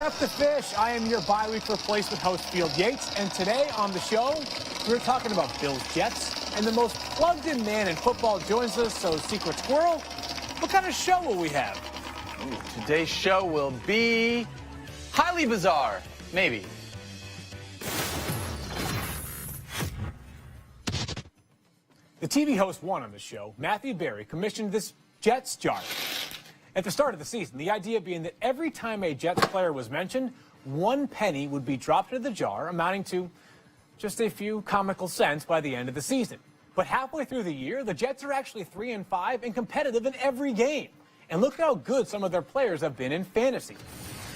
After Fish, I am your bye-week replacement host, Field Yates, and today on the show, we're talking about Bills Jets, and the most plugged-in man in football joins us, so Secret Squirrel, what kind of show will we have? Ooh, today's show will be highly bizarre, maybe. The TV host won on the show, Matthew Berry, commissioned this Jets jar. At the start of the season, the idea being that every time a Jets player was mentioned, 1 penny would be dropped into the jar, amounting to just a few comical cents by the end of the season. But halfway through the year, the Jets are actually 3-5 and competitive in every game. And look at how good some of their players have been in fantasy.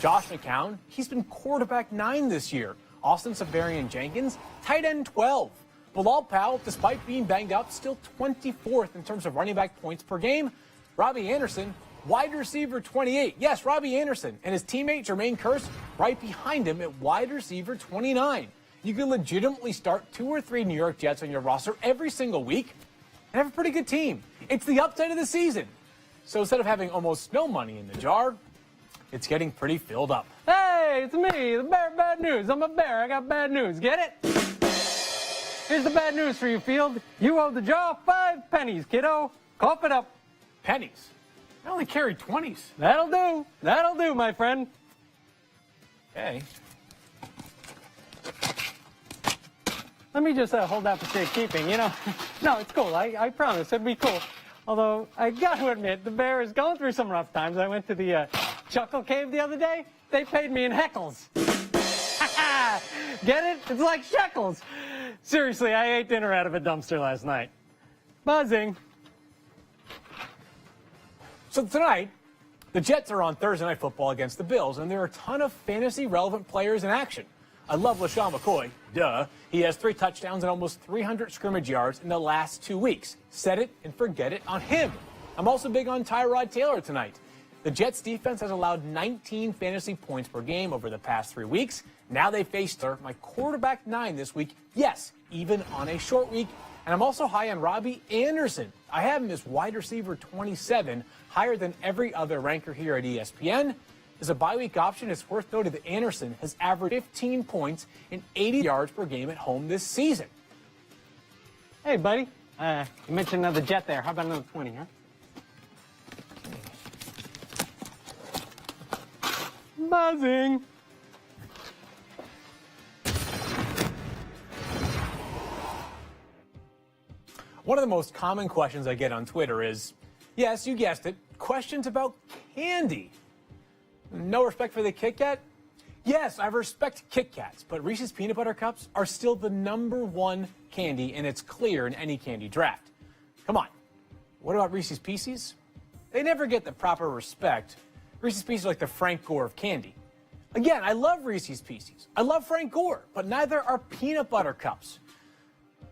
Josh McCown, he's been quarterback 9 this year. Austin Seferian-Jenkins, tight end 12. Bilal Powell, despite being banged up, still 24th in terms of running back points per game. Robbie Anderson, wide receiver 28. Yes, Robbie Anderson and his teammate Jermaine Kearse right behind him at wide receiver 29. You can legitimately start 2 or 3 New York Jets on your roster every single week and have a pretty good team. It's the upside of the season. So instead of having almost no money in the jar, it's getting pretty filled up. Hey, it's me, the bear of bad news. I'm a bear. I got bad news. Get it? Here's the bad news for you, Field. You owe the jar 5 pennies, kiddo. Cough it up. Pennies? I only carry 20s. That'll do. That'll do, my friend. Okay. Let me just hold that for safekeeping, you know. No, it's cool. I promise it'll be cool. Although, I got to admit, the bear is going through some rough times. I went to the Chuckle Cave the other day. They paid me in heckles. Get it? It's like shekels. Seriously, I ate dinner out of a dumpster last night. Buzzing. So tonight, the Jets are on Thursday Night Football against the Bills, and there are a ton of fantasy-relevant players in action. I love LaShawn McCoy. Duh. He has 3 touchdowns and almost 300 scrimmage yards in the last 2 weeks. Set it and forget it on him. I'm also big on Tyrod Taylor tonight. The Jets defense has allowed 19 fantasy points per game over the past 3 weeks. Now they face my quarterback 9 this week. Yes, even on a short week. And I'm also high on Robbie Anderson. I have him as wide receiver 27, higher than every other ranker here at ESPN. As a bye-week option, it's worth noting that Anderson has averaged 15 points and 80 yards per game at home this season. Hey, buddy. You mentioned another Jet there. How about another 20, huh? Buzzing. One of the most common questions I get on Twitter is, yes, you guessed it, questions about candy. No respect for the Kit Kat? Yes, I respect Kit Kats, but Reese's Peanut Butter Cups are still the #1 candy, and it's clear in any candy draft. Come on. What about Reese's Pieces? They never get the proper respect. Reese's Pieces are like the Frank Gore of candy. Again, I love Reese's Pieces. I love Frank Gore, but neither are Peanut Butter Cups.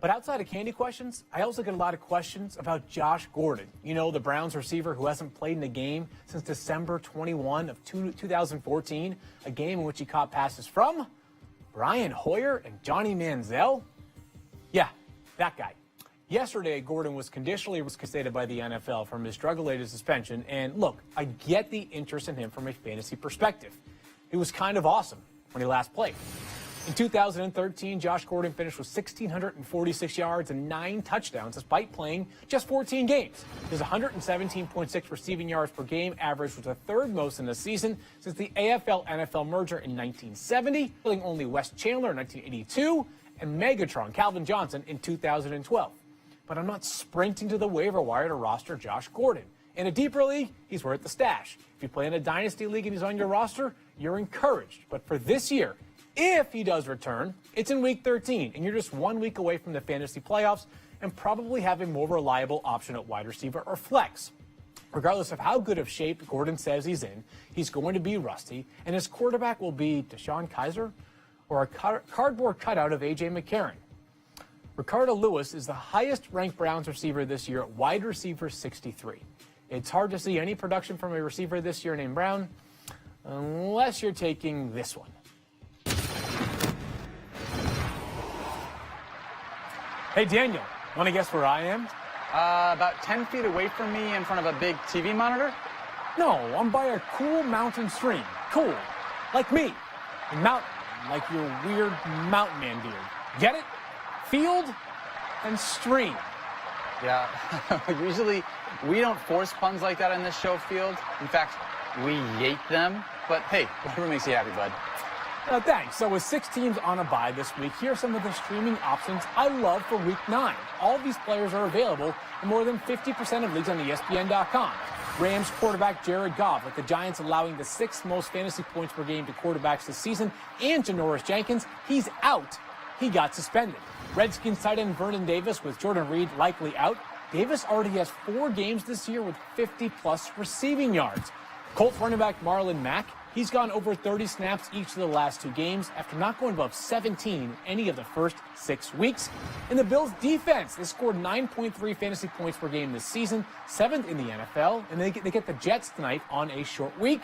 But outside of candy questions, I also get a lot of questions about Josh Gordon. You know, the Browns receiver who hasn't played in a game since December 21 of 2014, a game in which he caught passes from Brian Hoyer and Johnny Manziel. Yeah, that guy. Yesterday, Gordon was conditionally reinstated by the NFL from his drug-related suspension. And look, I get the interest in him from a fantasy perspective. He was kind of awesome when he last played. In 2013, Josh Gordon finished with 1,646 yards and 9 touchdowns despite playing just 14 games. His 117.6 receiving yards per game average was the 3rd most in the season since the AFL-NFL merger in 1970, killing only Wes Chandler in 1982 and Megatron Calvin Johnson in 2012. But I'm not sprinting to the waiver wire to roster Josh Gordon. In a deeper league, he's worth the stash. If you play in a dynasty league and he's on your roster, you're encouraged. But for this year, if he does return, it's in Week 13, and you're just 1 week away from the fantasy playoffs and probably have a more reliable option at wide receiver or flex. Regardless of how good of shape Gordon says he's in, he's going to be rusty, and his quarterback will be Deshaun Kaiser or a cardboard cutout of A.J. McCarron. Ricardo Lewis is the highest-ranked Browns receiver this year at wide receiver 63. It's hard to see any production from a receiver this year named Brown, unless you're taking this one. Hey, Daniel, want to guess where I am? About 10 feet away from me in front of a big TV monitor. No, I'm by a cool mountain stream. Cool. like me. And mountain, like your weird mountain man beard. Get it? Field and stream. Yeah, usually we don't force puns like that on this show, Field. In fact, we yate them. But hey, whatever makes you happy, bud. Thanks. So with 6 teams on a bye this week, here are some of the streaming options I love for Week 9. All of these players are available in more than 50% of leagues on ESPN.com. Rams quarterback Jared Goff, with the Giants allowing the 6th most fantasy points per game to quarterbacks this season, and Janoris Jenkins, he's out. He got suspended. Redskins tight end Vernon Davis, with Jordan Reed likely out. Davis already has 4 games this year with 50-plus receiving yards. Colts running back Marlon Mack, he's gone over 30 snaps each of the last 2 games after not going above 17 any of the first 6 weeks. And the Bills defense, they scored 9.3 fantasy points per game this season, 7th in the NFL, and they get the Jets tonight on a short week.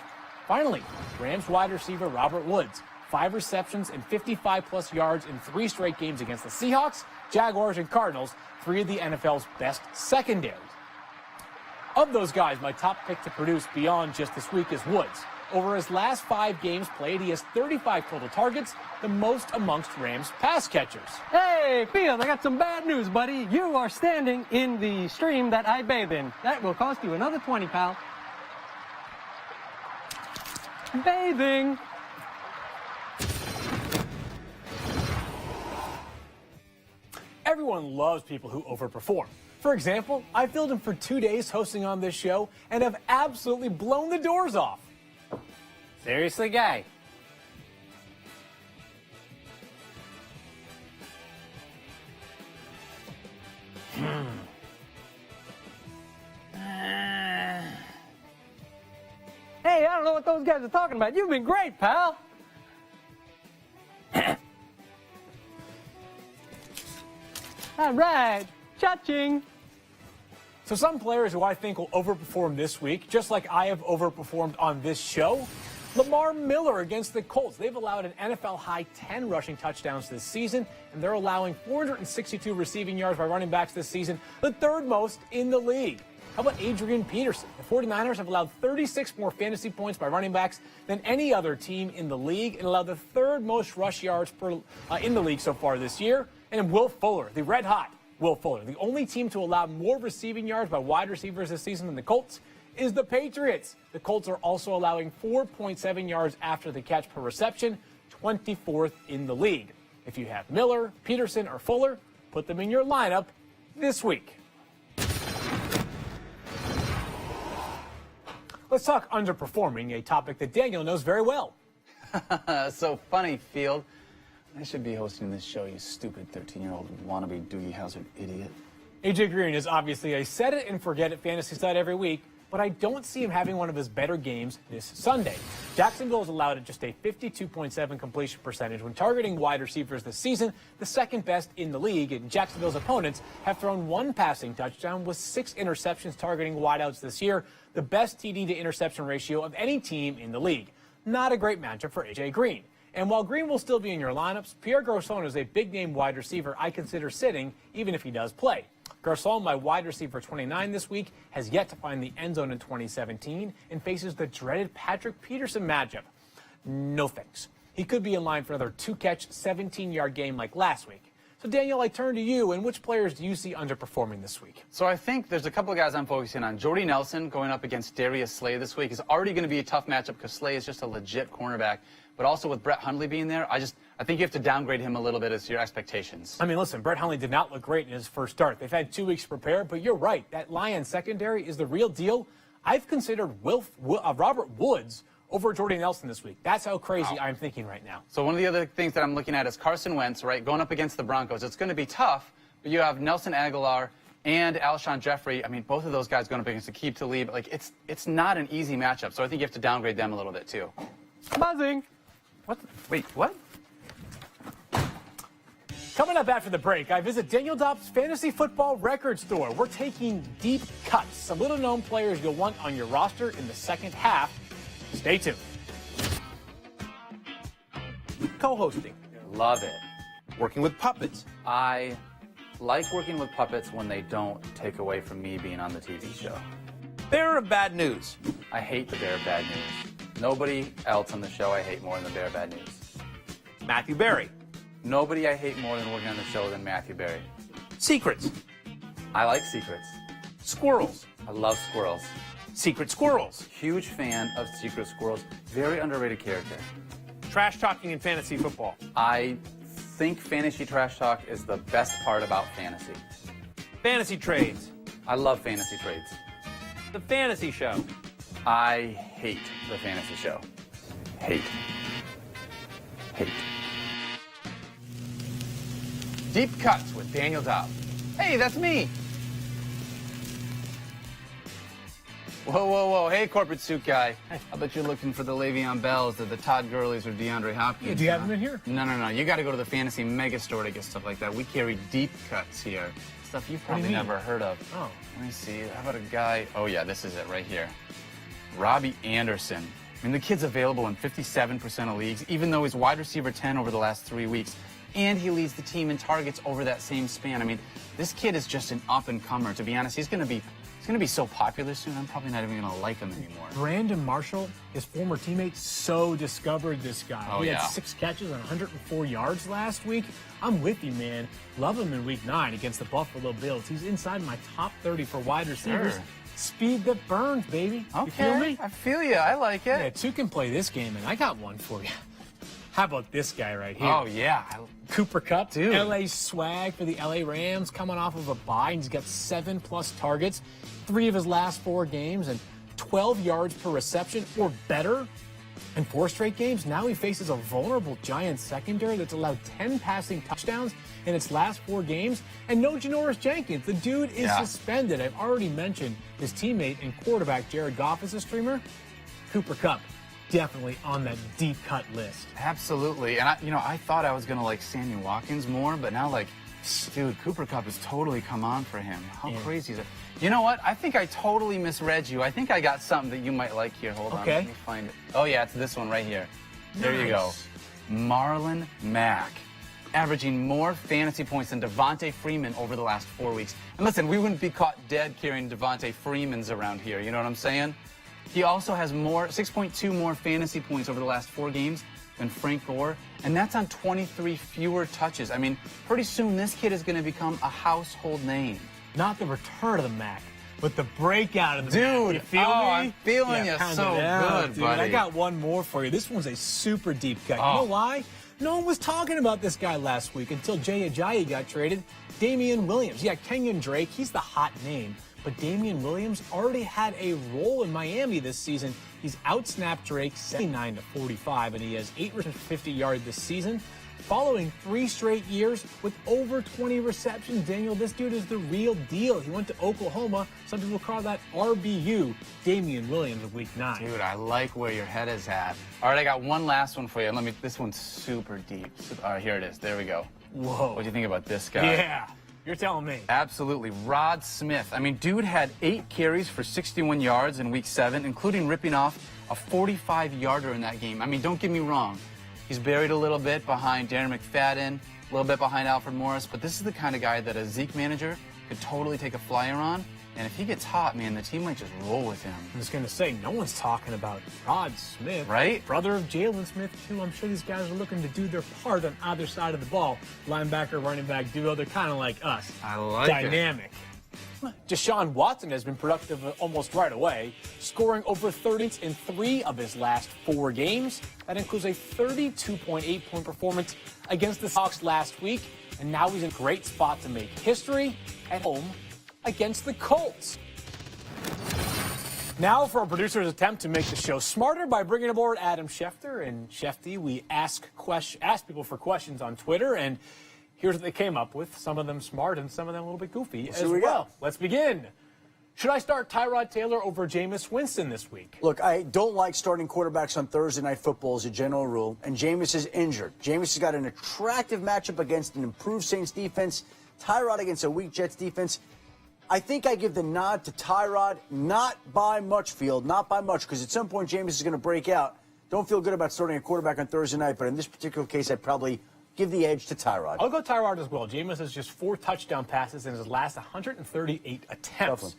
Finally, Rams wide receiver Robert Woods, 5 receptions and 55-plus yards in 3 straight games against the Seahawks, Jaguars, and Cardinals, 3 of the NFL's best secondaries. Of those guys, my top pick to produce beyond just this week is Woods. Over his last 5 games played, he has 35 total targets, the most amongst Rams pass catchers. Hey, Field, I got some bad news, buddy. You are standing in the stream that I bathe in. That will cost you another 20, pal. Bathing. Everyone loves people who overperform. For example, I filled in for 2 days hosting on this show and have absolutely blown the doors off. Seriously, guy? Hey, I don't know what those guys are talking about. You've been great, pal. All right, cha-ching. So some players who I think will overperform this week, just like I have overperformed on this show. Lamar Miller against the Colts. They've allowed an NFL-high 10 rushing touchdowns this season, and they're allowing 462 receiving yards by running backs this season, the 3rd most in the league. How about Adrian Peterson? The 49ers have allowed 36 more fantasy points by running backs than any other team in the league and allowed the 3rd most rush yards in the league so far this year. And Will Fuller, the red-hot Will Fuller, the only team to allow more receiving yards by wide receivers this season than the Colts, is the Patriots. The Colts are also allowing 4.7 yards after the catch per reception, 24th in the league. If you have Miller, Peterson, or Fuller, put them in your lineup this week. Let's talk underperforming, a topic that Daniel knows very well. So funny, Field. I should be hosting this show, you stupid 13-year-old wannabe Doogie Howser idiot. AJ Green is obviously a set-it-and-forget-it fantasy side every week, but I don't see him having one of his better games this Sunday. Jacksonville has allowed just a 52.7 completion percentage when targeting wide receivers this season, the 2nd best in the league, and Jacksonville's opponents have thrown 1 passing touchdown with 6 interceptions targeting wideouts this year, the best TD to interception ratio of any team in the league. Not a great matchup for AJ Green. And while Green will still be in your lineups, Pierre Garçon is a big-name wide receiver I consider sitting, even if he does play. Garçon, my wide receiver 29 this week, has yet to find the end zone in 2017 and faces the dreaded Patrick Peterson matchup. No thanks. He could be in line for another 2-catch, 17-yard game like last week. So, Daniel, I turn to you, and which players do you see underperforming this week? So I think there's a couple of guys I'm focusing on. Jordy Nelson going up against Darius Slay this week is already going to be a tough matchup because Slay is just a legit cornerback. But also with Brett Hundley being there, I think you have to downgrade him a little bit as to your expectations. I mean, listen, Brett Hundley did not look great in his first start. They've had 2 weeks to prepare, but you're right. That Lions secondary is the real deal. I've considered Robert Woods over Jordy Nelson this week. That's how crazy I'm thinking right now. So one of the other things that I'm looking at is Carson Wentz, right, going up against the Broncos. It's going to be tough, but you have Nelson Aguilar and Alshon Jeffrey. I mean, both of those guys going up against Aqib Talib. Like, it's not an easy matchup, so I think you have to downgrade them a little bit, too. Buzzing. What? Wait, what? Coming up after the break, I visit Daniel Dobbs' fantasy football record store. We're taking deep cuts, some little-known players you'll want on your roster in the second half. Stay tuned. Co-hosting, Love it. working with puppets, I like working with puppets when they don't take away from me being on the TV show. bearer of bad news, I hate the bear of bad news. Nobody else on the show I hate more than Bear Bad News. Matthew Berry. Nobody I hate more than working on the show than Matthew Berry. Secrets. I like secrets. Squirrels. I love squirrels. Secret squirrels. Huge fan of secret squirrels. Very underrated character. Trash talking in fantasy football. I think fantasy trash talk is the best part about fantasy. Fantasy trades. I love fantasy trades. The fantasy show. I hate the fantasy show. Hate. Hate. Deep Cuts with Daniel Dobb. Hey, that's me. Whoa, whoa, whoa. Hey, corporate suit guy. I bet you're looking for the Le'Veon Bells or the Todd Gurleys or DeAndre Hopkins. Yeah, do you have them in here? No. You got to go to the Fantasy Mega Store to get stuff like that. We carry Deep Cuts here. Stuff you've probably never heard of. Oh. Let me see. How about a guy? Oh, yeah, this is it right here. Robbie Anderson. I mean, the kid's available in 57% of leagues, even though he's wide receiver 10 over the last 3 weeks. And he leads the team in targets over that same span. I mean, this kid is just an up-and-comer. To be honest, he's going to be so popular soon, I'm probably not even going to like him anymore. Brandon Marshall, his former teammate, so discovered this guy. Oh, he yeah. had 6 catches and 104 yards last week. I'm with you, man. Love him in week 9 against the Buffalo Bills. He's inside my top 30 for wide receivers. Sure. Speed that burns, baby. Okay, You feel me? I feel you. I like it. Yeah, 2 can play this game, and I got one for you. How about this guy right here? Oh, yeah. Cooper Kupp, Dude. LA swag for the LA Rams, coming off of a bye. And he's got 7+ targets, 3 of his last 4 games, and 12 yards per reception or better in 4 straight games. Now he faces a vulnerable Giants secondary that's allowed 10 passing touchdowns in its last 4 games, and no Janoris Jenkins. The dude is suspended. I've already mentioned his teammate and quarterback Jared Goff is a streamer. Cooper Kupp, definitely on that deep cut list. Absolutely. And I thought I was going to like Sammy Watkins more, but now dude, Cooper Kupp has totally come on for him. How crazy is it? You know what? I think I totally misread you. I think I got something that you might like here. Hold on. Okay. Let me find it. Oh, yeah, it's this one right here. There you go. Nice. Marlon Mack. Averaging more fantasy points than Devontae Freeman over the last 4 weeks. And listen, we wouldn't be caught dead carrying Devontae Freemans around here. You know what I'm saying? He also has 6.2 more fantasy points over the last 4 games than Frank Gore, and that's on 23 fewer touches. I mean, pretty soon this kid is going to become a household name. Not the return of the Mac, but the breakout of the Mac. Dude, You feel me? I'm feeling you pound so it out, good, dude. buddy. I got one more for you. This one's a super deep cut. Oh. You know why? No one was talking about this guy last week until Jay Ajayi got traded. Damian Williams. Yeah, Kenyon Drake, he's the hot name. But Damian Williams already had a role in Miami this season. He's outsnapped Drake 79-45, and he has 850 yards this season. Following 3 straight years with over 20 receptions, Daniel, this dude is the real deal. He went to Oklahoma. Some people call that RBU. Damian Williams of week 9. Dude, I like where your head is at. All right, I got one last one for you. This one's super deep. All right, here it is. There we go. Whoa. What do you think about this guy? Yeah, you're telling me. Absolutely. Rod Smith. I mean, dude had 8 carries for 61 yards in week 7, including ripping off a 45-yarder in that game. I mean, don't get me wrong. He's buried a little bit behind Darren McFadden, a little bit behind Alfred Morris, but this is the kind of guy that a Zeke manager could totally take a flyer on. And if he gets hot, man, the team might just roll with him. I'm just going to say, no one's talking about Rod Smith. Right? Brother of Jalen Smith, too. I'm sure these guys are looking to do their part on either side of the ball. Linebacker, running back duo, they're kind of like us. I like it. Dynamic. Deshaun Watson has been productive almost right away, scoring over 30 in 3 of his last 4 games. That includes a 32.8-point performance against the Hawks last week, and now he's in a great spot to make history at home against the Colts. Now for our producer's attempt to make the show smarter by bringing aboard Adam Schefter. And Shefty, we ask people for questions on Twitter, and here's what they came up with. Some of them smart and some of them a little bit goofy as well. Let's begin. Should I start Tyrod Taylor over Jameis Winston this week? Look, I don't like starting quarterbacks on Thursday Night Football as a general rule, and Jameis is injured. Jameis has got an attractive matchup against an improved Saints defense. Tyrod against a weak Jets defense. I think I give the nod to Tyrod, not by much, Field, not by much, because at some point Jameis is going to break out. Don't feel good about starting a quarterback on Thursday night, but in this particular case, I'd probably give the edge to Tyrod. I'll go Tyrod as well. Jameis has just 4 touchdown passes in his last 138 attempts. Tough one.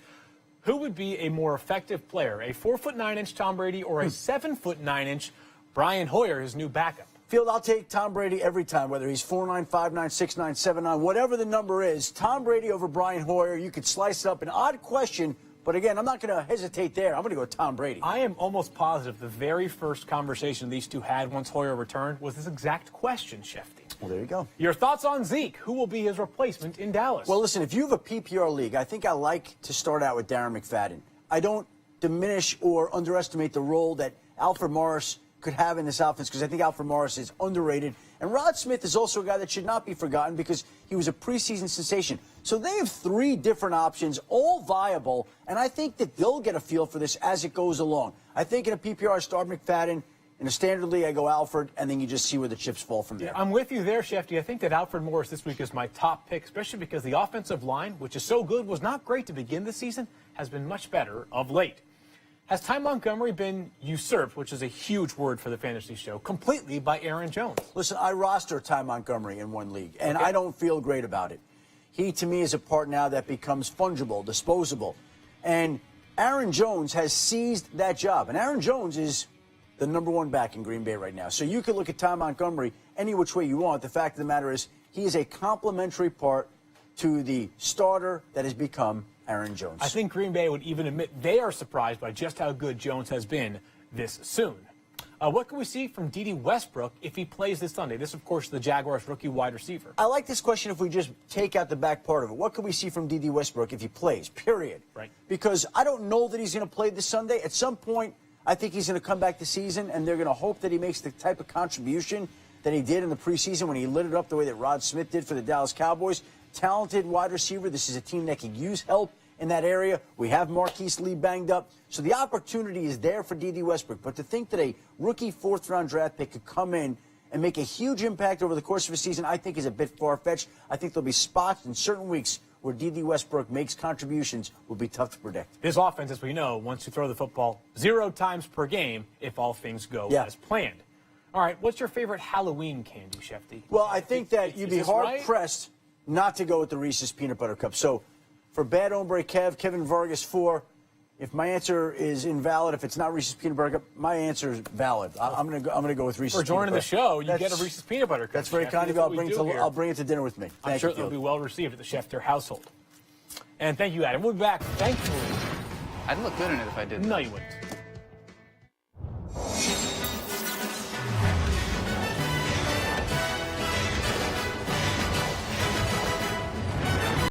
Who would be a more effective player, a 4'9" Tom Brady or a 7'9" Brian Hoyer, his new backup? Field, I'll take Tom Brady every time, whether he's 4'9", 5'9", 6'9", 7'9", whatever the number is. Tom Brady over Brian Hoyer. You could slice it up. An odd question, but again, I'm not going to hesitate there. I'm going to go with Tom Brady. I am almost positive the very first conversation these two had once Hoyer returned was this exact question, Shefty. Well, there you go. Your thoughts on Zeke? Who will be his replacement in Dallas? Well, listen, if you have a PPR league, I think I like to start out with Darren McFadden. I don't diminish or underestimate the role that Alfred Morris could have in this offense because I think Alfred Morris is underrated. And Rod Smith is also a guy that should not be forgotten because he was a preseason sensation. So they have three different options, all viable, and I think that they'll get a feel for this as it goes along. I think in a PPR, I start McFadden. In a standard league, I go Alfred, and then you just see where the chips fall from there. I'm with you there, Shefty. I think that Alfred Morris this week is my top pick, especially because the offensive line, which is so good, was not great to begin the season, has been much better of late. Has Ty Montgomery been usurped, which is a huge word for the fantasy show, completely by Aaron Jones? Listen, I roster Ty Montgomery in one league, and I don't feel great about it. He, to me, is a part now that becomes fungible, disposable. And Aaron Jones has seized that job. And Aaron Jones is the #1 back in Green Bay right now. So you can look at Ty Montgomery any which way you want. The fact of the matter is he is a complementary part to the starter that has become Aaron Jones. I think Green Bay would even admit they are surprised by just how good Jones has been this soon. What can we see from Dede Westbrook if he plays this Sunday? This, of course, is the Jaguars' rookie wide receiver. I like this question if we just take out the back part of it. What can we see from Dede Westbrook if he plays, period? Right. Because I don't know that he's going to play this Sunday. At some point, I think he's going to come back this season, and they're going to hope that he makes the type of contribution that he did in the preseason when he lit it up the way that Rod Smith did for the Dallas Cowboys. Talented wide receiver. This is a team that can use help in that area. We have Marquise Lee banged up. So the opportunity is there for Dede Westbrook. But to think that a rookie fourth-round draft pick could come in and make a huge impact over the course of a season, I think is a bit far-fetched. I think there'll be spots in certain weeks where Dede Westbrook makes contributions will be tough to predict. This offense, as we know, wants to throw the football 0 times per game if all things go as planned. All right, what's your favorite Halloween candy, Shefty? Well, I think that you'd be hard-pressed not to go with the Reese's Peanut Butter Cup. So for Bad Hombre Kevin Vargas 4, if my answer is invalid, if it's not Reese's Peanut Butter Cup, my answer is valid. I'm gonna go with Reese's. For joining the show, you get a Reese's Peanut Butter Cup. That's very kind of you. I'll bring it to dinner with me. I'm sure it'll be well received at the Schefter household. And thank you, Adam. We'll be back, thankfully. I'd look good in it if I did. No, you wouldn't.